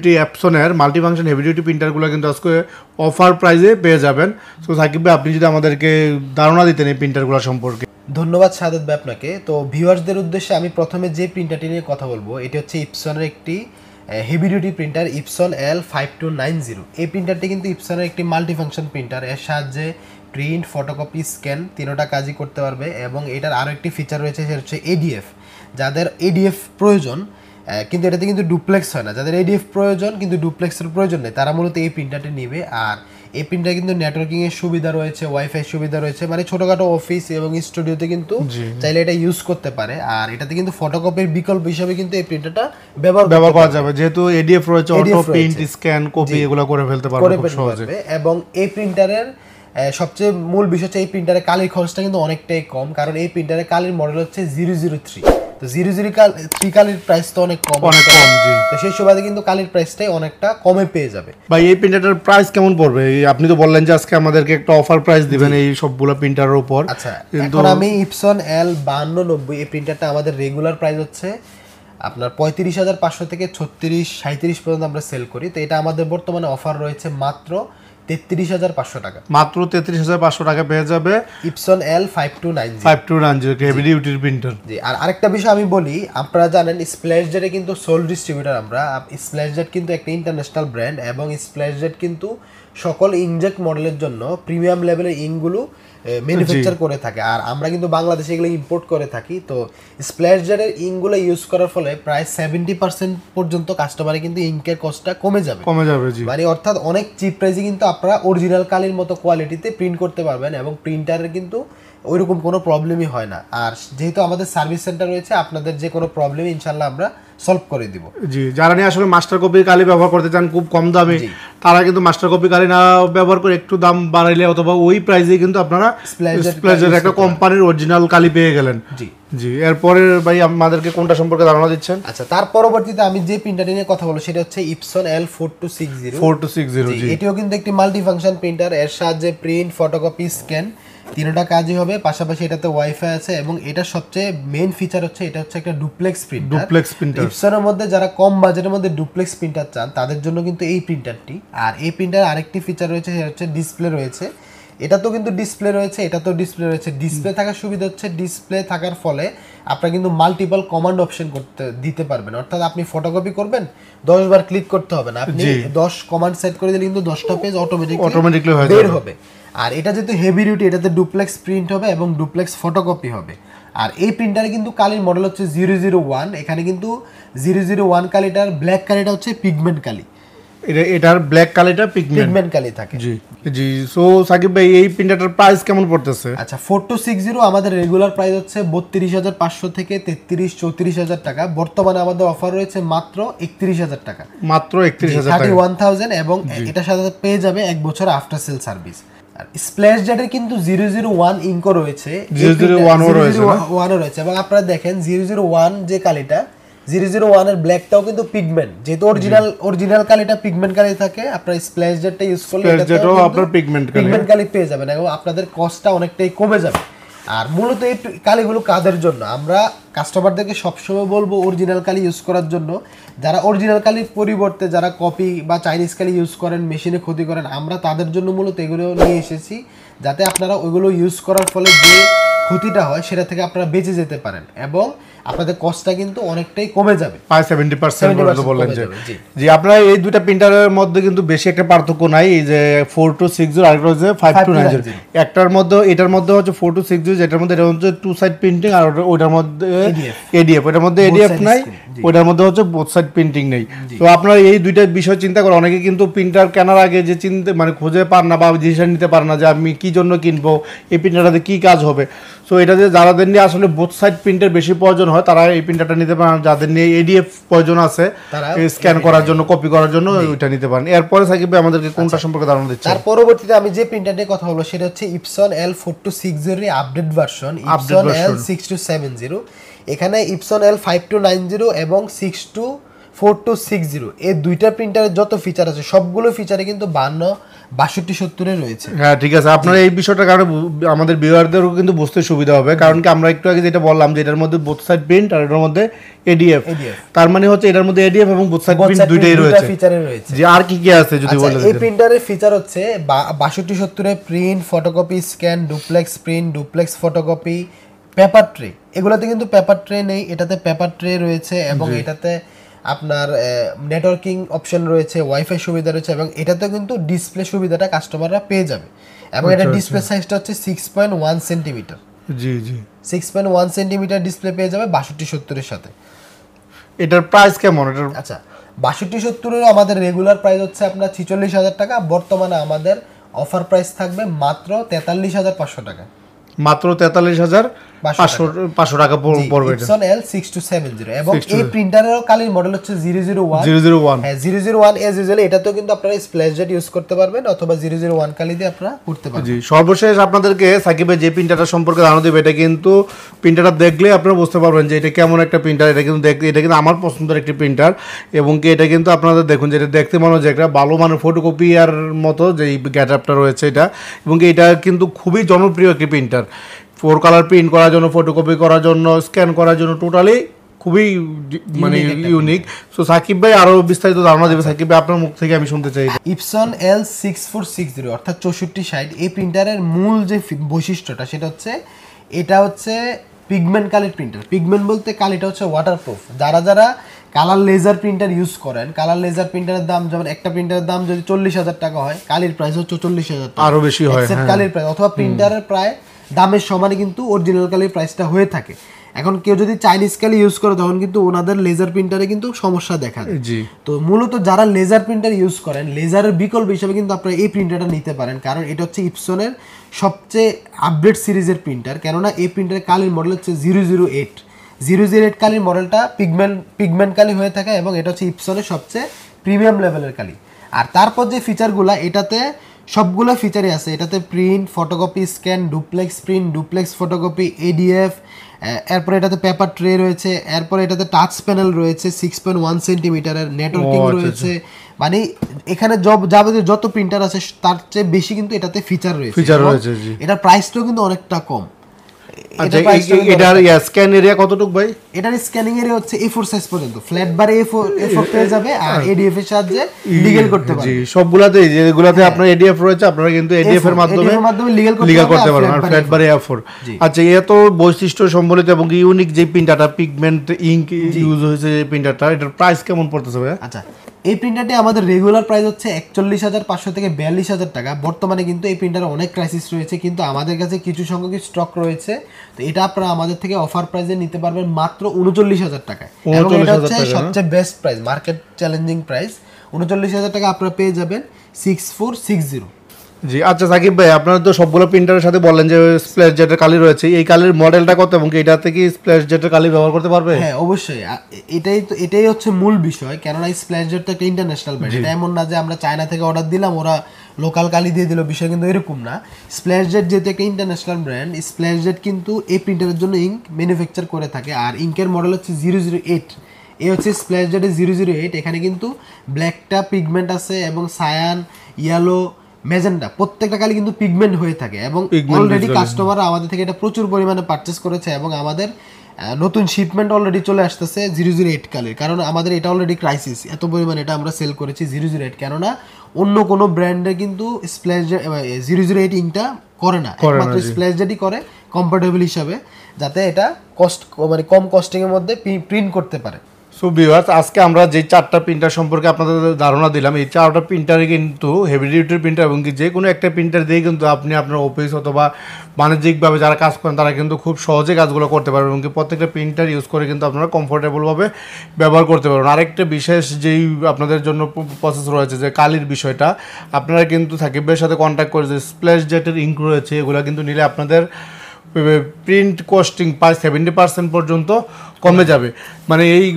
Duty অ্যাপসনের multifunction heavy duty প্রিন্টারগুলো কিন্তু আজকে offer প্রাইসে পেয়ে যাবেন। সো সাকিব ভাই আপনি যদি আমাদেরকে ধারণা দিতেন এই প্রিন্টারগুলো সম্পর্কে। ধন্যবাদ সাদেত ভাই আপনাকে। তো ভিউয়ার্সদের উদ্দেশ্যে আমি প্রথমে যে প্রিন্টারটি নিয়ে কথা বলবো এটি হচ্ছে ইপসনের একটি heavy duty printer Epson L5290। এই প্রিন্টারটি কিন্তু ইপসনের একটি মাল্টিফাংশন প্রিন্টার। এর সাহায্যে প্রিন্ট, ফটোকপি, স্ক্যান তিনোটা কাজই করতে পারবে এবং এটার আরও একটি ফিচার রয়েছে সেটা হচ্ছে এডিএফ। যাদের এডিএফ প্রয়োজন কিন্তু এটাতে কিন্তু ডুপ্লেক্স হয় না, যাদের এডিএফ প্রয়োজন কিন্তু ডুপ্লেক্সের প্রয়োজন নেই তারা মূলত এই প্রিন্টারটি নেবে। আর এই প্রিন্টার কিন্তু নেটওয়ার্কিংয়ের সুবিধা রয়েছে, ওয়াইফাই সুবিধা রয়েছে, মানে ছোটোখাটো অফিস এবং স্টুডিওতে কিন্তু চাইলে এটা ইউজ করতে পারে। আর এটাতে কিন্তু ফটোকপির বিকল্প হিসাবে কিন্তু এই প্রিন্টারটা ব্যবহার করা যাবে, যেহেতু এডিএফ রয়েছে, অটো প্রিন্ট, স্ক্যান, কপি এগুলো করে ফেলতে পারবে খুব সহজে। এবং এই প্রিন্টারের সবচেয়ে মূল বিষয় হচ্ছে এই প্রিন্টারের কালির খরচটা কিন্তু অনেকটাই কম, কারণ এই প্রিন্টারের কালির মডেল হচ্ছে 003। তো 003 কালির প্রাইস তো অনেক কম, তো সেই সুবাদে কিন্তু কালির প্রাইসটাই অনেকটা কমে পেয়ে যাবে। ভাই এই প্রিন্টারটার প্রাইস কেমন পড়বে? আপনি তো বললেন যে আজকে আমাদেরকে একটা অফার প্রাইস দিবেন এই সবগুলো প্রিন্টারের উপর। আচ্ছা, এখন আমি ইপসন L5290 এই প্রিন্টারটা আমাদের রেগুলার প্রাইস হচ্ছে আপনার 35,500 থেকে 36-37 পর্যন্ত আমরা সেল করি। তো এটা আমাদের বর্তমানে অফার রয়েছে মাত্র 33,500 টাকা। মাত্র 33,500 টাকা পেয়ে যাবে ইপসন L5290 হেভি ডিউটির প্রিন্টার। জি, আর আরেকটা বিষয় আমি বলি, আপনারা জানেন স্প্ল্যাশজেটে কিন্তু সোল ডিস্ট্রিবিউটর আমরা। স্প্ল্যাশজেট কিন্তু একটা ইন্টারন্যাশনাল ব্র্যান্ড এবং স্প্ল্যাশজেট কিন্তু সকল ইনজেক্ট মডেলের জন্য প্রিমিয়াম লেভেলের ইঙ্কগুলো ম্যানুফ্যাকচার করে থাকে, আর আমরা কিন্তু বাংলাদেশে এগুলো ইম্পোর্ট করে থাকি। তো স্প্ল্যাশজেটের ইঙ্কগুলো ইউজ করার ফলে প্রায় 70% পর্যন্ত কাস্টমারে কিন্তু ইঙ্কের কস্টটা কমে যাবে। জি, মানে অর্থাৎ অনেক চিপ প্রাইসে কিন্তু আপনারা অরিজিনাল কালির মতো কোয়ালিটিতে প্রিন্ট করতে পারবেন এবং প্রিন্টারের কিন্তু ওইরকম কোনো প্রবলেমই হয় না। আর যেহেতু আমাদের সার্ভিস সেন্টার রয়েছে, আপনাদের যে কোনো প্রবলেম ইনশাল্লাহ আমরা সলভ করে দিব। জি, যারা নিয়ে আসলে মাস্টার কপি কালি ব্যবহার করতে চান খুব কম দামে, তারা কিন্তু মাস্টার কপি কালি না ব্যবহার করে একটু দাম বাড়াইলে অথবা ওই প্রাইসে কিন্তু আপনারা স্প্ল্যাশজেট একটা কোম্পানির অরিজিনাল কালি পেয়ে গেলেন। জি জি, এরপরে ভাই আমাদেরকে কোনটা সম্পর্কে ধারণা দিচ্ছেন? আচ্ছা, তার পরবর্তীতে আমি যে প্রিন্টারটি নিয়ে কথা বলবো সেটা হচ্ছে ইপসন L4260। এটিও কিন্তু একটি মাল্টিফাংশন প্রিন্টার। এর সাহায্যে প্রিন্ট, ফটোকপি, স্ক্যান তিনটা কাজই হবে। পাশাপাশি এটাতে ওয়াইফাই আছে এবং এটার সবচেয়ে মেইন ফিচার হচ্ছে এটা হচ্ছে একটা ডুপ্লেক্স প্রিন্টার। ইপসনের মধ্যে যারা কম বাজেটের মধ্যে ডুপ্লেক্স প্রিন্টার চান তাদের জন্য কিন্তু এই প্রিন্টারটি। আর এই প্রিন্টার আরেকটি ফিচার রয়েছে সেটা হচ্ছে ডিসপ্লে রয়েছে। এটা তো কিন্তু ডিসপ্লে রয়েছে, এটা তো ডিসপ্লে রয়েছে। ডিসপ্লে থাকার সুবিধা হচ্ছে ডিসপ্লে থাকার ফলে আপনারা কিন্তু মাল্টিপল কমান্ড অপশন দিতে পারবেন। অর্থাৎ আপনি ফটোকপি করবেন 10 বার ক্লিক করতে হবে না, আপনি 10 কমান্ড সেট করে দিলে কিন্তু 10টা পেজ অটোমেটিক্যালি বের হবে। আর এটা যেহেতু হেভি ডিউটি, এটাতে ডুপ্লেক্স প্রিন্ট হবে এবং ডুপ্লেক্স ফটোকপি হবে। আর এই প্রিন্টারে কিন্তু কালির মডেল হচ্ছে 001। এখানে কিন্তু 001 কালিটার ব্ল্যাক কালিটা হচ্ছে পিগমেন্ট কালি, এটার ব্ল্যাক কালিটা পিগমেন্ট কালি থাকে। জি জি। সো সাকিব ভাই এই প্রিন্টারটার প্রাইস কেমন পড়তেছে? আচ্ছা, 4260 আমাদের রেগুলার প্রাইস হচ্ছে 32,500 থেকে 33-34,000 টাকা। বর্তমানে আমাদের অফার রয়েছে মাত্র 31,000 টাকা। মাত্র 31,000 টাকা, 31,000 এবং এটার সাথে পেয়ে যাবে 1 বছর আফটার সেল সার্ভিস। আর স্প্ল্যাশজেটের কিন্তু 001 ইঙ্কও রয়েছে, 001ও রয়েছে এবং আপনারা দেখেন 001 যে কালিটা 001 এর ব্ল্যাকটাও কিন্তু পিগমেন্ট। যেহেতু অরিজিনাল কালিটা পিগমেন্ট কালি থাকে, আপনারা স্প্ল্যাশজেটটা ইউজ করলে এটাও আপনারা পিগমেন্ট কালি পেয়ে যাবেন এবং আপনাদের কস্টটা অনেকটাই কমে যাবে। আর মূলত এই কালিগুলো কাদের জন্য? আমরা কাস্টমারদেরকে সবসময় বলবো অরিজিনাল কালি ইউজ করার জন্য। যারা অরিজিনাল কালির পরিবর্তে যারা কপি বা চাইনিজ কালি ইউজ করেন, মেশিনে ক্ষতি করেন, আমরা তাদের জন্য মূলত এগুলো নিয়ে এসেছি যাতে আপনারা ওইগুলো ইউজ করার ফলে যে ক্ষতিটা হয় সেটা থেকে আপনারা বেঁচে যেতে পারেন এবং আপনাদের কস্টটা কিন্তু অনেকটাই কমে যাবে, প্রায় 70% পর্যন্ত বললেন যে। জি, আপনারা এই দুইটা প্রিন্টারের মধ্যে কিন্তু বেশি একটা পার্থক্য নাই। এই যে 4260 আর একটা হচ্ছে 5290। একটার মধ্যে এটার মধ্যে হচ্ছে 4260, যেটার মধ্যে এটা হচ্ছে টু সাইড প্রিন্টিং, আর ওটার মধ্যে এডিএফ, ওটার মধ্যে এডিএফ নাই, ওটার মধ্যে হচ্ছে বোথ সাইড প্রিন্টিং নেই। তো আপনারা এই দুইটা বিষয় চিন্তা করে অনেকে কিন্তু প্রিন্টার কেনার আগে যে মানে খুঁজে পান না বা ডিসিশন নিতে পারে না যে আমি কি জন্য কিনবো, এই প্রিন্টারটাতে কি কাজ হবে। সো এটা যে যাদের নিয়ে আসলে বোথ সাইড প্রিন্টের বেশি প্রয়োজন হয় তারা এই প্রিন্টারটা নিতে পারেন। যাদের নিয়ে এডিএফ প্রয়োজন আছে স্ক্যান করার জন্য, কপি করার জন্য, ওইটা নিতে পারেন। এরপরে সাকিব ভাই আমাদেরকে কোনটা সম্পর্কে ধারণা দিচ্ছেন? তার পরবর্তীতে আমি যে প্রিন্টার নিয়ে কথা বলবো সেটা হচ্ছে ইপসন L4260 এর আপডেট ভার্সন, ইপসন L6270। এখানে ইপসন L5290 এবং 4260 এই দুইটা প্রিন্টারের যত ফিচার আছে সবগুলো ফিচারে কিন্তু 6270 রয়েছে। হ্যাঁ ঠিক আছে, আপনার এই বিষয়টা কারণে আমাদের ভিউয়ারদেরও কিন্তু বুঝতে সুবিধা হবে, কারণ কি আমরা একটু আগে যেটা বললাম যে এটার মধ্যে বোথ সাইড প্রিন্ট আর এটার মধ্যে এডিএফ, তার মানে হচ্ছে এটার মধ্যে এডিএফ এবং বোথ সাইড প্রিন্ট দুইটাই রয়েছে। যে আর কি কি আছে যদি বলেন। এই প্রিন্টারের ফিচার হচ্ছে 6270 print, photocopy, scan, duplex print, duplex photocopy, paper tray. এগুলোতে কিন্তু পেপার ট্রে নেই, এটাতে পেপার ট্রে রয়েছে এবং এটাতে আপনার নেটওয়ার্কিং অপশন রয়েছে, ওয়াইফাই সুবিধা রয়েছে এবং এটাতে কিন্তু ডিসপ্লে সুবিধাটা কাস্টমাররা পেয়ে যাবে। এবং এটা ডিসপ্লে সাইজটা হচ্ছে 6.1 সেন্টিমিটার। জি জি 6.1 সেন্টিমিটার ডিসপ্লে পেয়ে যাবে 6270 এর সাথে। এটার প্রাইস কেমন এটার? আচ্ছা 6270 এর আমাদের রেগুলার প্রাইস হচ্ছে আপনার 46000 টাকা, বর্তমানে আমাদের অফার প্রাইস থাকবে মাত্র 43500 টাকা। মাত্র 43500 টাকা পড়বে এটা। Epson L6270 এবং এই প্রিন্টারেরও কালির মডেল হচ্ছে 001। হ্যাঁ 001 এজ ইউজুয়ালি এটাতেও কিন্তু আপনারা স্প্ল্যাশ জেট ইউজ করতে পারবেন অথবা 001 কালি দিয়ে আপনারা করতে পারবেন। জি সর্বশেষ আপনাদেরকে সাকিবের যে প্রিন্টারটা সম্পর্কে ধারণা দেব, এটা কিন্তু প্রিন্টারটা দেখলে আপনারা বুঝতে পারবেন যে এটা কেমন একটা প্রিন্টার। এটা কিন্তু এটা কিন্তু আমার পছন্দের একটি প্রিন্টার এবং কি এটা কিন্তু আপনাদের দেখুন যেটা দেখতে মনে হচ্ছে একটা ভালো মানের ফটোকপিয়ার মতো যে গেটআপটা রয়েছে এটা, এবং কি এটা কিন্তু খুবই জনপ্রিয় একটি প্রিন্টার। 4 কালার প্রিন্ট করার জন্য, ফটোকপি করার জন্য, স্ক্যান করার জন্য টোটালি খুবই মানে ইউনিক। সো সাকিব ভাই আরো বিস্তারিত ধারণা দেবে। সাকিব ভাই আপনার মুখ থেকে আমি শুনতে চাই। Epson L6460 অর্থাৎ 6460 এই প্রিন্টারের মূল যে বৈশিষ্ট্যটা সেটা হচ্ছে এটা হচ্ছে পিগমেন্ট কালির প্রিন্টার। পিগমেন্ট বলতে কালিটা হচ্ছে ওয়াটারপ্রুফ। যারা কালার লেজার প্রিন্টার ইউজ করেন, কালার লেজার প্রিন্টারের দাম যেমন একটা প্রিন্টারের দাম যদি 40000 টাকা হয়, কালির প্রাইস হচ্ছে 44000 টাকা, আরো বেশি হয় কালির প্রাইস অথবা প্রিন্টারের প্রায় দামের সমানে কিন্তু অরিজিনাল কালির প্রাইসটা হয়ে থাকে। এখন কেউ যদি চাইনিজ কালি ইউজ করে তখন কিন্তু ওনাদের লেজার প্রিন্টারে কিন্তু সমস্যা দেখা যায়। তো মূলত যারা লেজার প্রিন্টার ইউজ করেন, লেজারের বিকল্প হিসেবে কিন্তু আপনারা এই প্রিন্টারটা নিতে পারেন, কারণ এটা হচ্ছে ইপসনের সবচেয়ে আপডেট সিরিজের প্রিন্টার। কেননা এই প্রিন্টারের কালির মডেল হচ্ছে 008 কালির মডেলটা পিগমেন্ট কালি হয়ে থাকে এবং এটা হচ্ছে ইপসনের সবচেয়ে প্রিমিয়াম লেভেলের কালি। আর তারপর যে ফিচারগুলো এটাতে সবগুলো ফিচারই আছে। এটাতে print, photocopy, scan, duplex print, duplex photocopy, ADF, এরপরে এটাতে পেপার ট্রে রয়েছে, এরপরে এটাতে টাচ প্যানেল রয়েছে 6.1 সেন্টিমিটারের, নেটওয়ার্কিং রয়েছে। মানে এখানে যাবতীয় যত প্রিন্টার আছে তার চেয়ে বেশি কিন্তু এটাতে ফিচার রয়েছে। এটার প্রাইসটাও কিন্তু অনেকটা কম। আচ্ছা এটার স্ক্যান এরিয়া কতটুকু ভাই? এটার স্ক্যানিং এরিয়া হচ্ছে A4 সাইজ পর্যন্ত, ফ্ল্যাট বারে A4 পেয়ে যাবে আর এডিএফ এর সাহায্যে লিগ্যাল করতে পারবেন। জি সবগুলাতে যেগুলাতে আপনার এডিএফ রয়েছে আপনারা কিন্তু এডিএফ এর মাধ্যমে লিগ্যাল করতে পারবেন আর ফ্ল্যাট বারে A4। আচ্ছা এত বৈশিষ্ট্য সম্বলিত এবং ইউনিক যে প্রিন্টারটা পিগমেন্ট ইংক ইউজ হয়েছে এই প্রিন্টারটা, এটার প্রাইস কেমন পড়তেছে ভাই? আচ্ছা এই প্রিন্টারটি আমাদের রেগুলার প্রাইস হচ্ছে 41500 থেকে 42000 টাকা। বর্তমানে কিন্তু এই প্রিন্টারে অনেক ক্রাইসিস রয়েছে, কিন্তু আমাদের কাছে কিছু সংখ্যক স্টক রয়েছে। তো এটা আপনারা আমাদের থেকে অফার প্রাইসে নিতে পারবেন মাত্র 39000 টাকায়। এবং এটা হচ্ছে সবচেয়ে best price, market challenging price. 39000 টাকা আপনারা পেয়ে যাবেন 6460। জি আচ্ছা সাকিব ভাই আপনারা তো সবগুলো প্রিন্টারের সাথে বললেন যে স্প্ল্যাশ জেটের কালি রয়েছে, এই কালির মডেলটা কত এবং এটাতে কি স্প্ল্যাশ জেটের কালি ব্যবহার করতে পারবে? হ্যাঁ অবশ্যই, এটাই হচ্ছে মূল বিষয়। কেননা স্প্ল্যাশ জেট তো একটা ইন্টারন্যাশনাল ব্র্যান্ড। এটা এমন না যে আমরা চায়না থেকে অর্ডার দিলাম ওরা লোকাল কালি দিয়ে দিল, বিষয় কিন্তু এরকম না। স্প্ল্যাশ জেট যেহেতু একটা ইন্টারন্যাশনাল ব্র্যান্ড, স্প্ল্যাশ জেট কিন্তু এই প্রিন্টারের জন্য ইঙ্ক ম্যানুফ্যাকচার করে থাকে। আর ইঙ্কের মডেল হচ্ছে 008। এই হচ্ছে স্প্ল্যাশ জেটের 008। এখানে কিন্তু ব্ল্যাকটা পিগমেন্ট আছে এবং সায়ান, ইয়েলো, ম্যাজেন্টা প্রত্যেকটা কালি কিন্তু পিগমেন্ট হয়ে থাকে এবং অলরেডি কাস্টমাররা আমাদের থেকে এটা প্রচুর পরিমাণে পারচেস করেছে এবং আমাদের নতুন শিপমেন্ট অলরেডি চলে আসতেছে 008 কালির। কারণ আমাদের এটা অলরেডি ক্রাইসিস, এত পরিমাণে এটা আমরা সেল করেছি 008। কেননা অন্য কোনো ব্র্যান্ডে কিন্তু স্প্ল্যাশ 008 ইংটা করে না, একমাত্র স্প্ল্যাশ জেটই করে কম্পারেটিবল হিসাবে, যাতে এটা কস্ট মানে কম কস্টিং এর মধ্যে প্রিন্ট করতে পারে। সো ভিউয়ার্স আজকে আমরা যে 4টা প্রিন্টার সম্পর্কে আপনাদের ধারণা দিলাম, এই 4টা প্রিন্টারে কিন্তু হেভি ডিউটির প্রিন্টার এবং কি যে কোনো একটা প্রিন্টার দিয়ে কিন্তু আপনি আপনার অফিস অথবা বাণিজ্যিকভাবে যারা কাজ করেন তারা কিন্তু খুব সহজে কাজগুলো করতে পারবেন এবং কি প্রত্যেকটা প্রিন্টার ইউজ করে কিন্তু আপনারা কমফোর্টেবলভাবে ব্যবহার করতে পারবেন। আরেকটা বিশেষ যেই আপনাদের জন্য প্রসেস রয়েছে যে কালির বিষয়টা, আপনারা কিন্তু সাকিবের সাথে কন্ট্যাক্ট করে যে স্প্ল্যাশ জেটের ইঙ্ক রয়েছে এগুলো কিন্তু নিলে আপনাদের প্রিন্ট কস্টিং প্রায় 70% পর্যন্ত কমে যাবে। মানে এই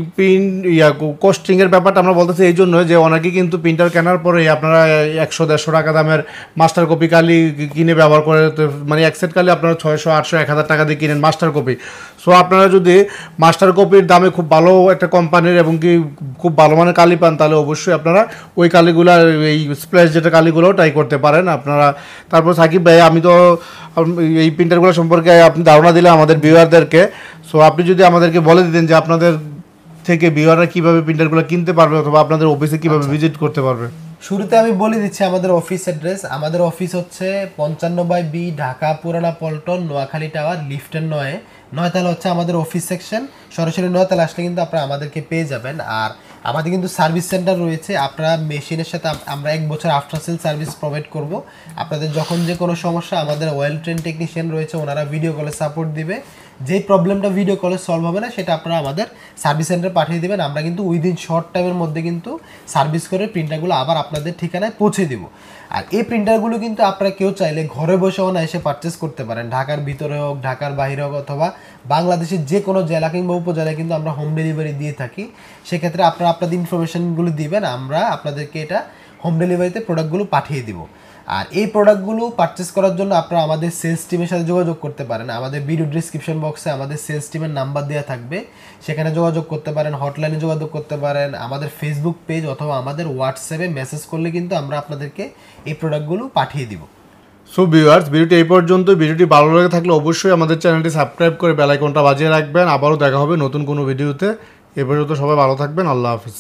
কস্টিং এর ব্যাপারটা আমরা বলতেছি এই জন্য যে অনেকে কিন্তু প্রিন্টার কেনার পরে আপনারা 100-150 টাকা দামের মাস্টার কপি কালি কিনে ব্যবহার করে, মানে এক সেট কালি আপনারা 600-800-1000 টাকা দিয়ে কিনেন মাস্টার কপি। সো আপনারা যদি মাস্টার কপির দামে খুব ভালো একটা কোম্পানির এবং কি খুব ভালো মানের কালি পান, তাহলে অবশ্যই আপনারা ওই কালিগুলো, এই স্প্ল্যাশ যেটা কালিগুলো ট্রাই করতে পারেন আপনারা। তারপর সাকিব ভাই, আমি তো এই প্রিন্টারগুলো সম্পর্কে আপনি ধারণা দিলে আমাদের ভিউয়ারদেরকে, সো আপনি যদি আমাদেরকে বলে দিতেন যে আপনাদের থেকে ভিউয়াররা কিভাবে প্রিন্টারগুলো কিনতে পারবে অথবা আপনাদের অফিসে কিভাবে ভিজিট করতে পারবে। শুরুতে আমি বলে দিচ্ছি আমাদের অফিস অ্যাড্রেস। আমাদের অফিস হচ্ছে 55/B, ঢাকা পুরানা পল্টন, নোয়াখালী টাওয়ার, লিফটের 9 তালা হচ্ছে আমাদের অফিস সেকশন। সরাসরি 9 তালা আসলে কিন্তু আপনারা আমাদেরকে পেয়ে যাবেন। আর আমাদের কিন্তু সার্ভিস সেন্টার রয়েছে। আপনারা মেশিনের সাথে আমরা 1 বছর আফটার সেল সার্ভিস প্রোভাইড করব। আপনাদের যখন যে কোনো সমস্যা, আমাদের ওয়েল ট্রেন টেকনিশিয়ান রয়েছে, ওনারা ভিডিও কলে সাপোর্ট দিবে। যেই প্রবলেমটা ভিডিও কলে সলভ হবে না সেটা আপনারা আমাদের সার্ভিস সেন্টারে পাঠিয়ে দেবেন। আমরা কিন্তু উইদিন শর্ট টাইমের মধ্যে কিন্তু সার্ভিস করে প্রিন্টারগুলো আবার আপনাদের ঠিকানায় পৌঁছে দেবো। আর এই প্রিন্টারগুলো কিন্তু আপনারা কেউ চাইলে ঘরে বসেও না এসে পারচেস করতে পারেন। ঢাকার ভিতরে হোক, ঢাকার বাইরে হোক, অথবা বাংলাদেশের যে কোনো জেলা কিংবা উপজেলায় কিন্তু আমরা হোম ডেলিভারি দিয়ে থাকি। সেক্ষেত্রে আপনারা আপনাদের ইনফরমেশনগুলো দিবেন, আমরা আপনাদেরকে এটা হোম ডেলিভারিতে প্রোডাক্টগুলো পাঠিয়ে দিব। আর এই প্রোডাক্টগুলো পারচেস করার জন্য আপনারা আমাদের সেলস টিমের সাথে যোগাযোগ করতে পারেন। আমাদের ভিডিও ডিসক্রিপশন বক্সে আমাদের সেলস টিমের নাম্বার দেওয়া থাকবে, সেখানে যোগাযোগ করতে পারেন, হটলাইনে যোগাযোগ করতে পারেন, আমাদের ফেসবুক পেজ অথবা আমাদের হোয়াটসঅ্যাপে মেসেজ করলে কিন্তু আমরা আপনাদেরকে এই প্রোডাক্টগুলো পাঠিয়ে দিব। সো ভিউয়ার্স, ভিডিওটি এই পর্যন্ত। ভিডিওটি ভালো লেগে থাকলে অবশ্যই আমাদের চ্যানেলটি সাবস্ক্রাইব করে বেল আইকনটা বাজিয়ে রাখবেন। আবারও দেখা হবে নতুন কোনো ভিডিওতে। এ পর্যন্ত সবাই ভালো থাকবেন। আল্লাহ হাফিজ।